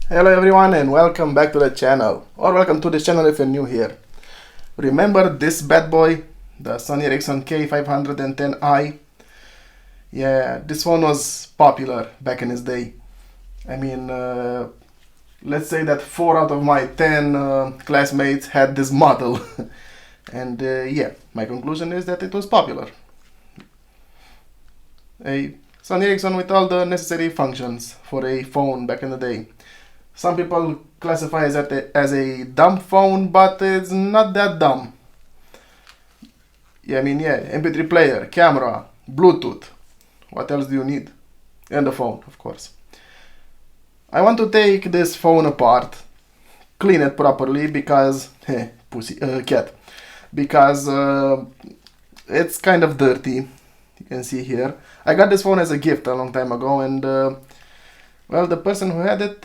Hello everyone and welcome back to the channel, or welcome to this channel if you're new here. Remember this bad boy, the Sony Ericsson K510i? Yeah, this phone was popular back in its day. I mean, let's say that 4 out of my 10 classmates had this model. And yeah, my conclusion is that it was popular. A Sony Ericsson with all the necessary functions for a phone back in the day. Some people classify it as a dumb phone, but it's not that dumb. Yeah, I mean, yeah, MP3 player, camera, Bluetooth. What else do you need? And the phone, of course. I want to take this phone apart, clean it properly because, cat, because it's kind of dirty. You can see here. I got this phone as a gift a long time ago, and well, the person who had it,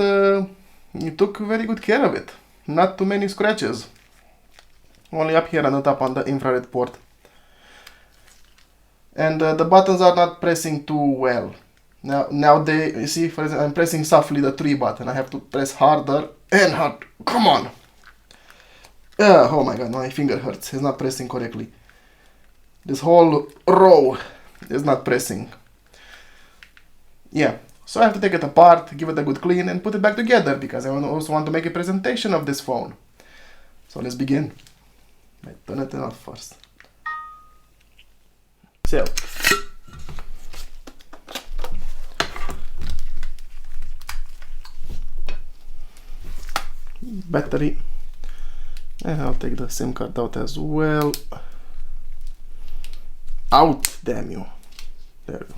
he took very good care of it. Not too many scratches. Only up here on the top on the infrared port. And the buttons are not pressing too well. Now you see, for example, I'm pressing softly the 3 button. I have to press harder and hard. Come on! Oh my god, my finger hurts. It's not pressing correctly. This whole row is not pressing. Yeah, so I have to take it apart, give it a good clean, and put it back together because I also want to make a presentation of this phone. So let's begin. I turn it off first. So, battery, and I'll take the SIM card out as well. Out, damn you. There we go.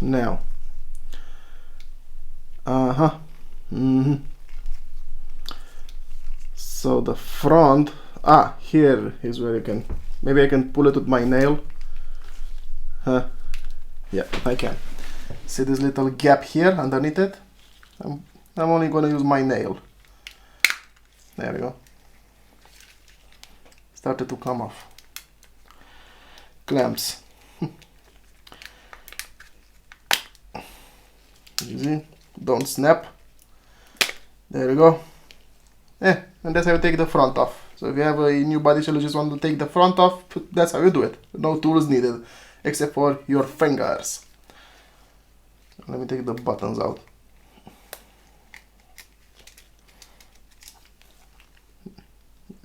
Now, so the front, here is where you can, maybe I can pull it with my nail. Yeah, I can. See this little gap here underneath it? I'm only gonna use my nail. There we go. Started to come off. Clamps. Easy, don't snap. There we go. And that's how you take the front off. So if you have a new body shell, you just want to take the front off, that's how you do it. No tools needed, except for your fingers. Let me take the buttons out.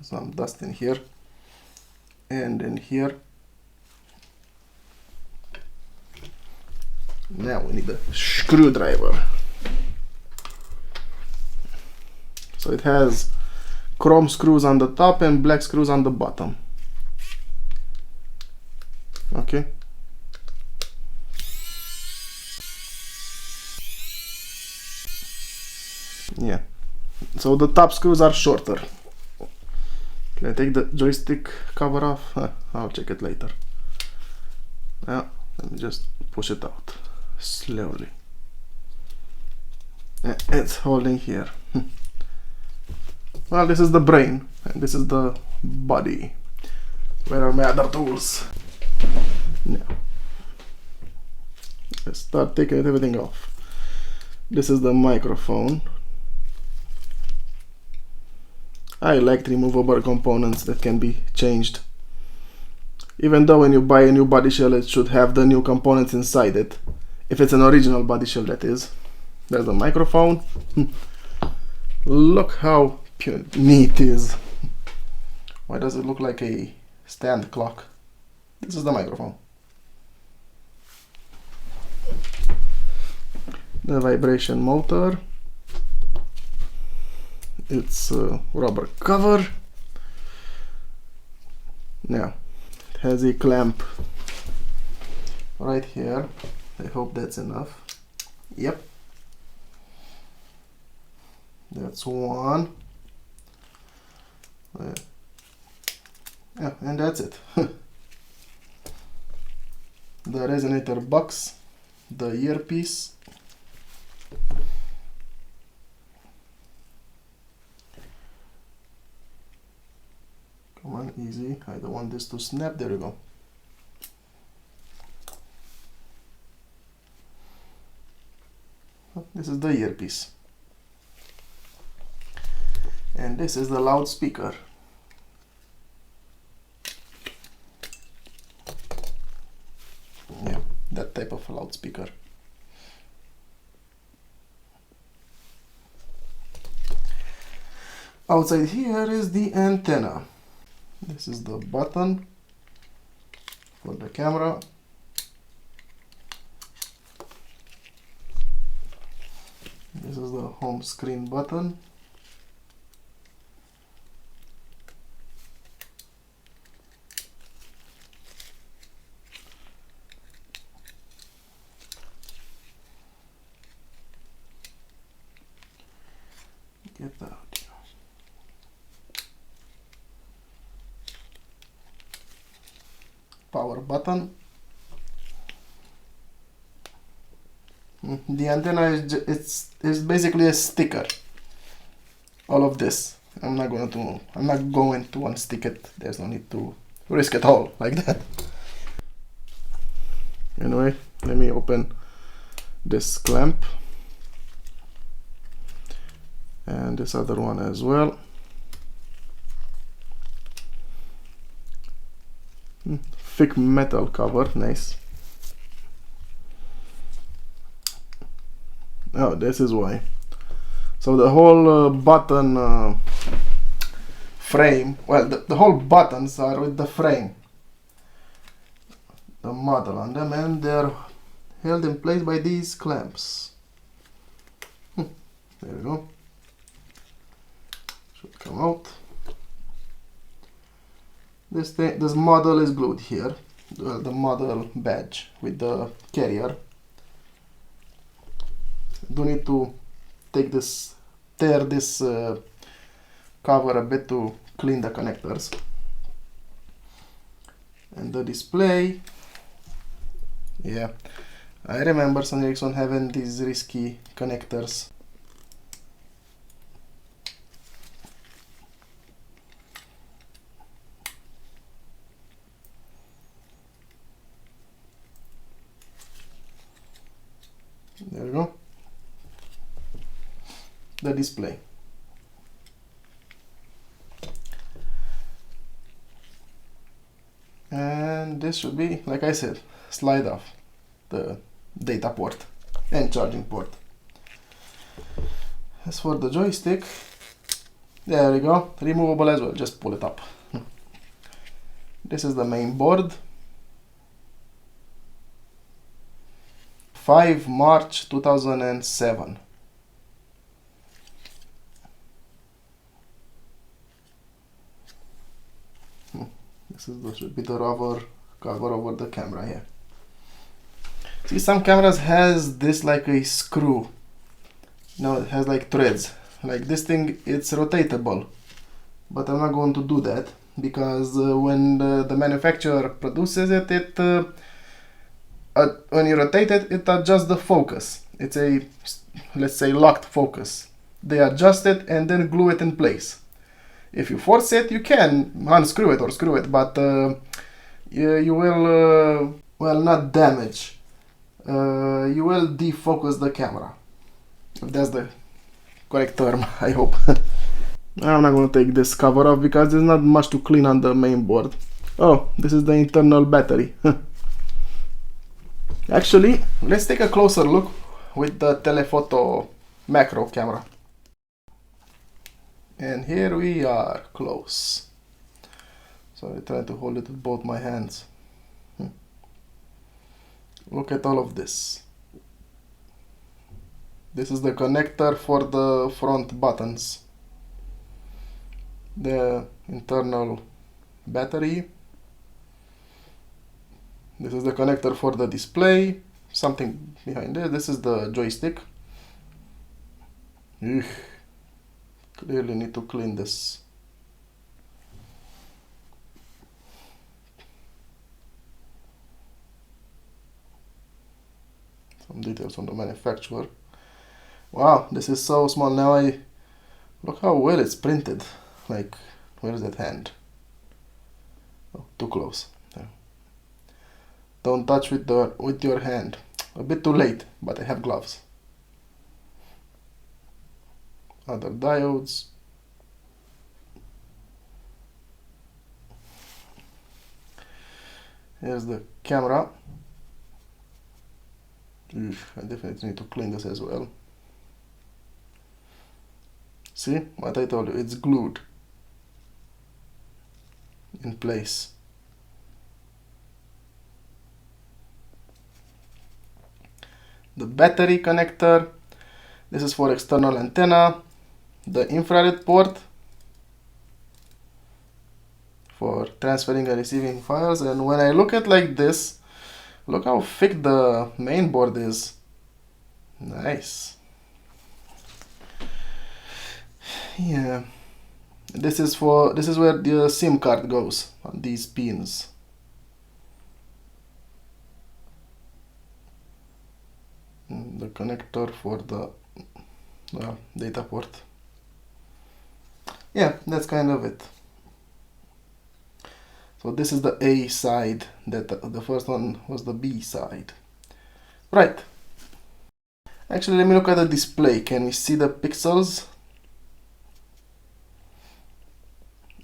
Some dust in here and in here. Now we need a screwdriver. So it has chrome screws on the top and black screws on the bottom. Okay. Yeah. So the top screws are shorter. Can I take the joystick cover off? I'll check it later. Now, let me just push it out slowly. It's holding here. Well, this is the brain, and this is the body. Where are my other tools? Now, let's start taking everything off. This is the microphone. I like removable components that can be changed. Even though when you buy a new body shell, it should have the new components inside it. If it's an original body shell, that is. There's the microphone. Look how neat it is. Why does it look like a stand clock? This is the microphone. The vibration motor. It's a rubber cover. Now, it has a clamp right here. I hope that's enough. Yep. That's one. Yeah, and that's it. The resonator box, the earpiece. Come on, easy. I don't want this to snap. There we go. This is the earpiece. And this is the loudspeaker. Yeah, that type of loudspeaker. Outside here is the antenna. This is the button for the camera. This is the home screen button. Get that. Power button. The antenna is basically a sticker. All of this. I'm not going to unstick it. There's no need to risk it all like that. Anyway, let me open this clamp and this other one as well. Thick metal cover, nice. Oh, this is why. So the whole button frame, well, the whole buttons are with the frame, the model on them, and they're held in place by these clamps. There we go. Should come out. This model is glued here, the model badge with the carrier. Do need to tear this cover a bit to clean the connectors. And the display, yeah, I remember Sony Ericsson having these risky connectors. There we go. The display. And this should be, like I said, slide off the data port and charging port. As for the joystick, there we go, removable as well, just pull it up. This is the main board. 5 March 2007. This is should be the rubber cover over the camera here. See, some cameras has this like a screw. No, it has like threads. Like this thing, it's rotatable. But I'm not going to do that because when the manufacturer produces it, when you rotate it, it adjusts the focus. It's a, let's say, locked focus. They adjust it and then glue it in place. If you force it, you can unscrew it or screw it, but you will, well, not damage. You will defocus the camera. If that's the correct term, I hope. I'm not going to take this cover off because there's not much to clean on the main board. Oh, this is the internal battery. Actually, let's take a closer look with the telephoto macro camera. And here we are, close. So I try to hold it with both my hands. Look at all of this. This is the connector for the front buttons. The internal battery. This is the connector for the display. Something behind there. This is the joystick. Ugh. Clearly need to clean this. Some details on the manufacturer. Wow, this is so small. Now look how well it's printed. Like, where is that hand? Oh, too close. There. Don't touch with your hand. A bit too late, but I have gloves. other diodes. Here's the camera. I definitely need to clean this as well. See what I told you, it's glued in place. The battery connector, this is for external antenna. The infrared port for transferring and receiving files. And when I look at like this, look how thick the main board is. Nice. Yeah. This is where the SIM card goes on these pins. The connector for the data port. Yeah, that's kind of it. So this is the A side, that the first one was the B side. Right. Actually, let me look at the display. Can we see the pixels?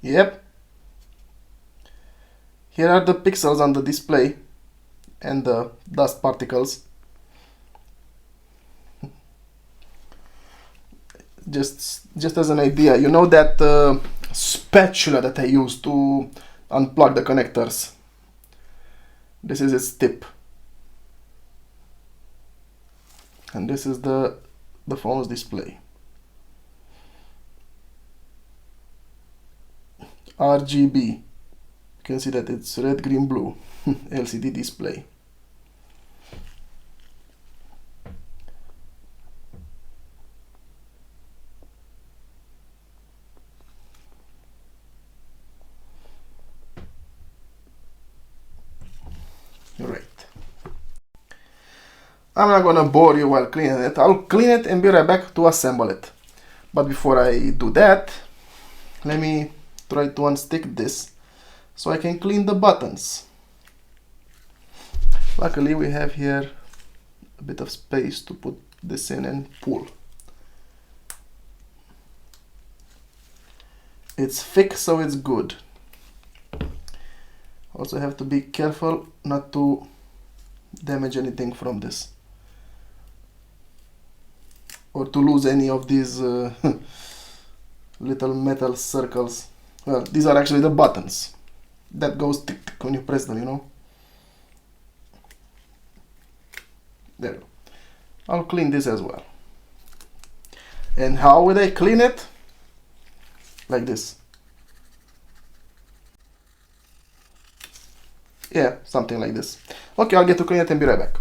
Yep. Here are the pixels on the display and the dust particles. Just as an idea, you know that spatula that I use to unplug the connectors? This is its tip. And this is the phone's display. RGB. You can see that it's red, green, blue. LCD display. Right. I'm not gonna bore you while cleaning it. I'll clean it and be right back to assemble it. But before I do that, let me try to unstick this so I can clean the buttons. Luckily we have here a bit of space to put this in and pull. It's thick, so it's good. Also have to be careful not to damage anything from this, or to lose any of these little metal circles. Well, these are actually the buttons that goes tick tick when you press them, you know. There you go. I'll clean this as well. And how would I clean it? Like this. Yeah, something like this. Okay, I'll get to clean it and be right back.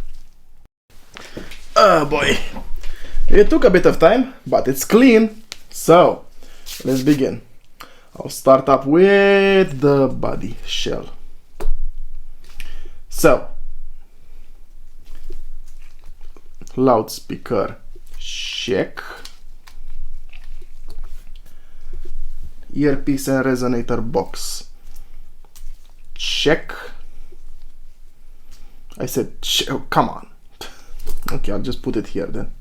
Oh boy. It took a bit of time, but it's clean. So, let's begin. I'll start up with the body shell. So, loudspeaker, check. Earpiece and resonator box, check. I said, oh, come on. Okay, I'll just put it here then.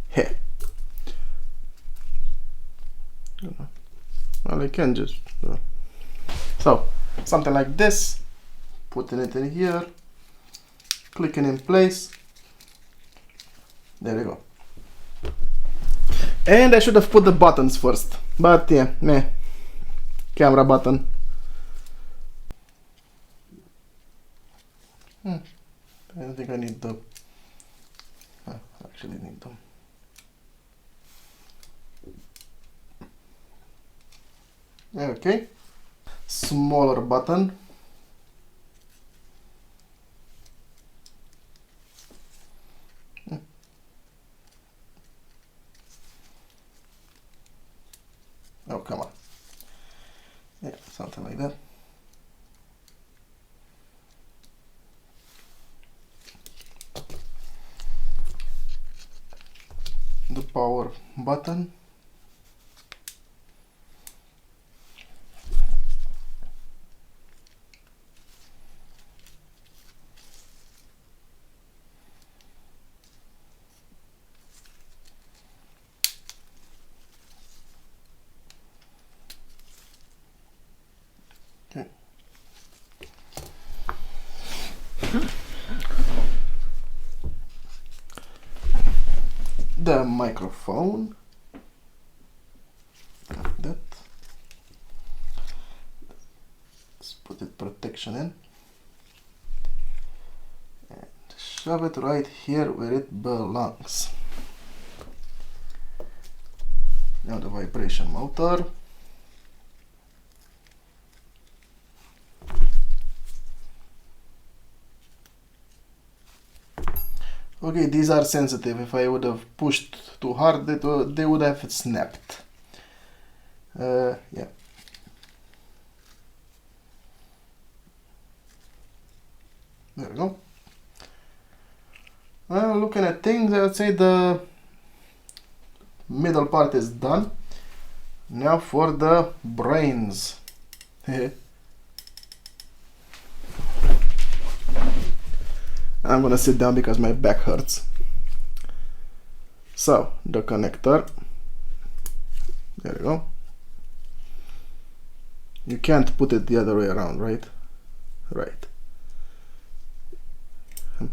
Hey. Well, I can just... So, something like this. Putting it in here. Clicking in place. There we go. And I should have put the buttons first. But yeah, meh. Camera button. I don't think I need the... I actually need them. Okay. Smaller button. Oh, come on. Yeah, something like that. The power button. the microphone, like that. Let's put it protection in and shove it right here where it belongs. Now the vibration motor. Okay, these are sensitive. If I would have pushed too hard, they would have snapped. Yeah. There we go. Looking at things, I would say the middle part is done. Now for the brains. I'm gonna sit down because my back hurts. So, the connector. There you go. You can't put it the other way around, right? Right.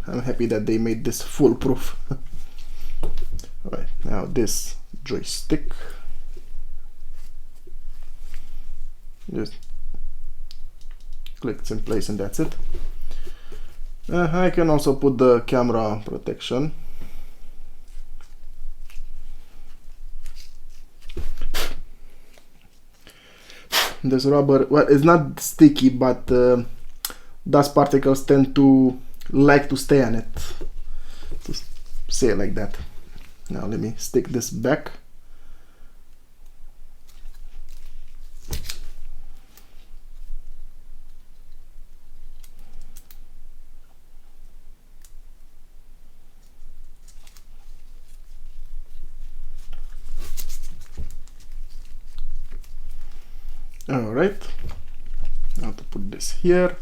I'm happy that they made this foolproof. Alright, now this joystick. Just clicks in place and that's it. I can also put the camera protection. This rubber, well, it's not sticky, but dust particles tend to like to stay on it. To say it like that. Now let me stick this back. Alright, now to put this here,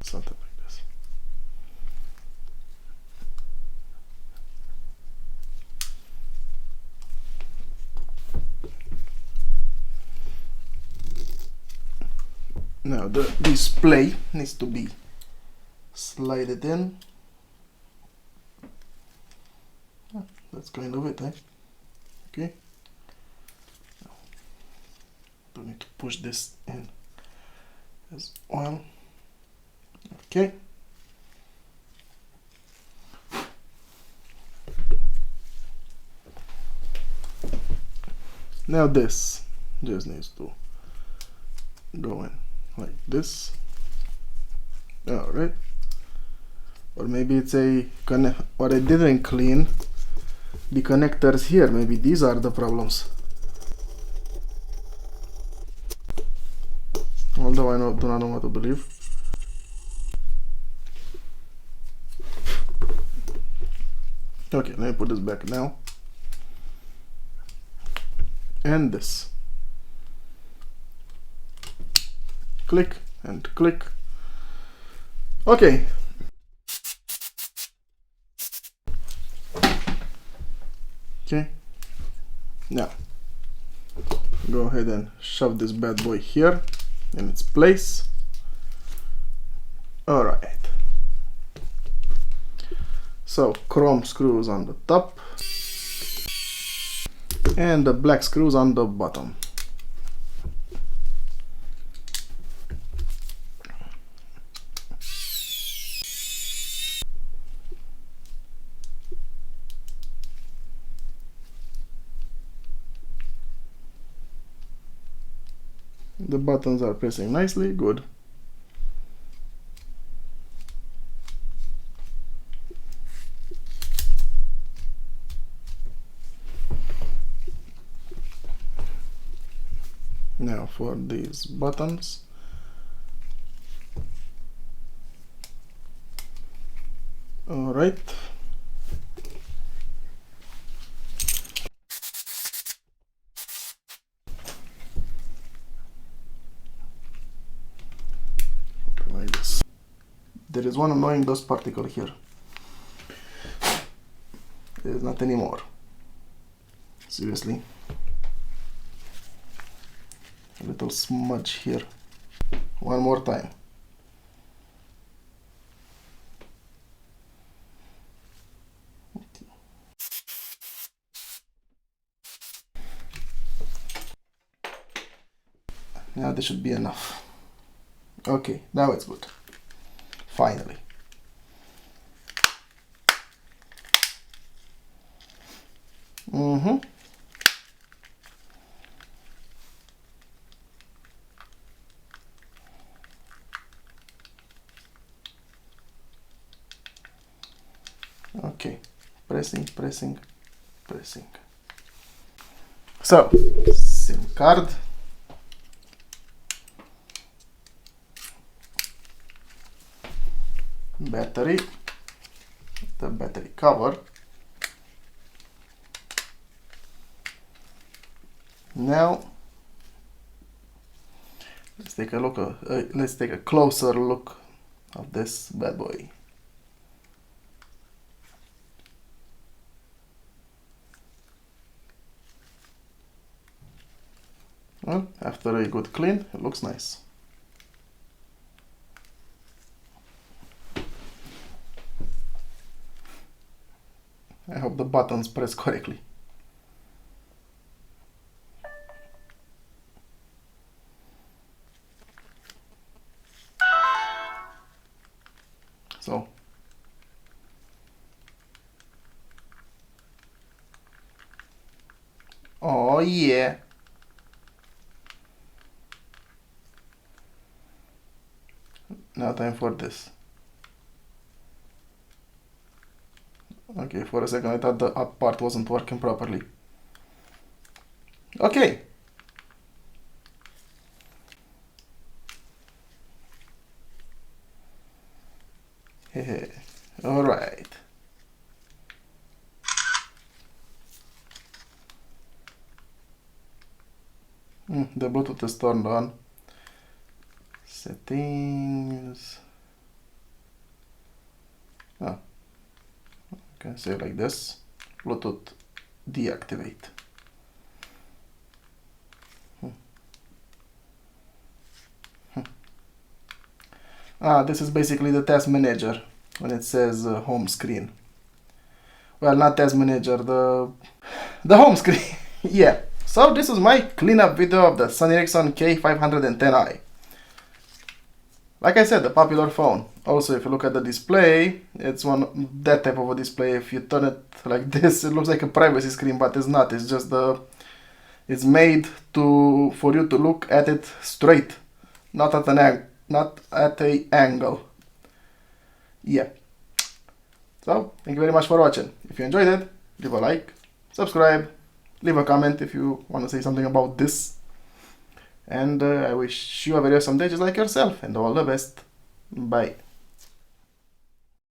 something like this. Now the display needs to be slided in. That's kind of it, eh? Okay. Don't need to push this in as well. Okay. Now this just needs to go in like this. Alright. Or maybe it's a what I didn't clean. The connectors here, maybe these are the problems. Although I do not know what to believe. Okay, let me put this back now. And this. Click and click. Okay. Okay, now go ahead and shove this bad boy here in its place. Alright, so chrome screws on the top and the black screws on the bottom. The buttons are pressing nicely, good. Now for these buttons. All right. Like this. There is one annoying dust particle here. There is not anymore. Seriously. A little smudge here. One more time. Now this should be enough. Okay, now it's good. Finally. Okay, pressing. So, SIM card. Battery. The battery cover. Now, let's take a look. Let's take a closer look of this bad boy. Well, after a good clean, it looks nice. I hope the buttons press correctly. So, oh yeah. Now time for this. Okay, for a second I thought the up part wasn't working properly. Okay. Hehe. Alright. The Bluetooth is turned on. Settings. Oh. Okay, say like this. Bluetooth deactivate. This is basically the task manager when it says home screen. Well, not task manager, the home screen. Yeah. So this is my cleanup video of the Sony Ericsson K510i. Like I said, a popular phone. Also, if you look at the display, it's that type of a display. If you turn it like this, it looks like a privacy screen, but it's not. It's just it's made for you to look at it straight, not at an angle. Yeah. So, thank you very much for watching. If you enjoyed it, leave a like, subscribe, leave a comment if you want to say something about this. And I wish you a very awesome day just like yourself, and all the best. Bye.